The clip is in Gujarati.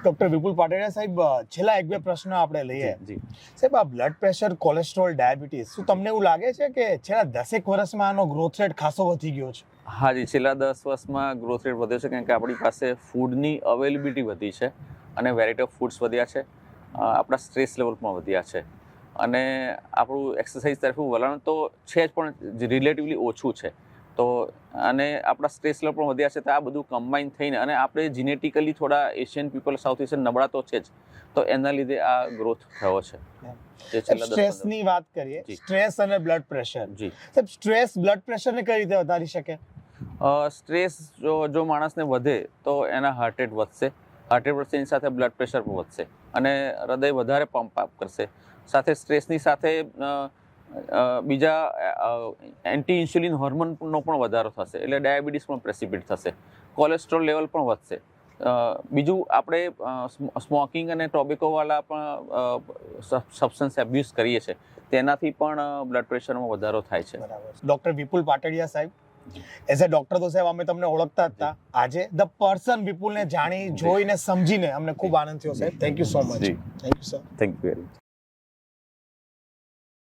ડોક્ટર વિપુલ પાટડિયા સાહેબ, છેલ્લા એક બે પ્રશ્ન આપણે લઈએ. જી સાહેબ, આ બ્લડ પ્રેશર, કોલેસ્ટ્રોલ, ડાયાબિટીસ, શું તમને એવું લાગે છે કે છેલ્લા 10 વર્ષમાં આનો ગ્રોથ રેટ ખાસો વધી ગયો છે? હાજી, છેલ્લા 10 વર્ષમાં ગ્રોથ રેટ વધ્યો છે કારણ કે આપણી પાસે ફૂડની અવેલેબિલિટી વધી છે અને વેરાયટી ઓફ ફૂડ્સ વધ્યા છે. આપણા સ્ટ્રેસ લેવલ પણ વધ્યા છે અને આપણું એક્સરસાઇઝ તરફનું વલણ તો છે જ, પણ રિલેટિવલી ઓછું છે. તો અને આપણા સ્ટ્રેસ લેવલ પણ વધ્યા છે. તો આ બધું કમ્બાઈન થઈને, અને આપણે જીનેટિકલી થોડા એશિયન પીપલ, સાઉથ એશિયન નબળા તો છે જ, તો એના લીધે આ ગ્રોથ થયો છે. જે છેલ્લા 10-15 સ્ટ્રેસની વાત કરીએ, જી. સ્ટ્રેસ અને બ્લડ પ્રેશર. જી, સાહેબ, સ્ટ્રેસ બ્લડ પ્રેશરને કઈ રીતે વધારી શકે? સ્ટ્રેસ જો માણસને વધે તો એના હાર્ટ રેટ વધશે. હાર્ટ રેટ વધશે, એની સાથે બ્લડ પ્રેશર પણ વધશે અને હૃદય વધારે પંપ અપ કરશે. સાથે સ્ટ્રેસની સાથે બીજા એન્ટી ઇન્સ્યુલિન હોર્મોનનો પણ વધારો થશે, એટલે ડાયાબિટીસ પણ પ્રેસિપિટ થશે. કોલેસ્ટ્રોલ લેવલ પણ વધશે. બીજું, આપણે સ્મોકિંગ અને ટોબેકોવાળા પણ સબસ્ટન્સ એબ્યુઝ કરીએ છીએ, તેનાથી પણ બ્લડ પ્રેશરમાં વધારો થાય છે. બરાબર. ડોક્ટર વિપુલ પાટડિયા સાહેબ, એઝ અ ડોક્ટર તો સાહેબ અમે તમને ઓળખતા જ હતા. આજે ધ પર્સન વિપુલને જાણી, જોઈને, સમજીને અમને ખૂબ આનંદ થયો સાહેબ. Thank you so much. જી. Thank you sir. Thank you very much.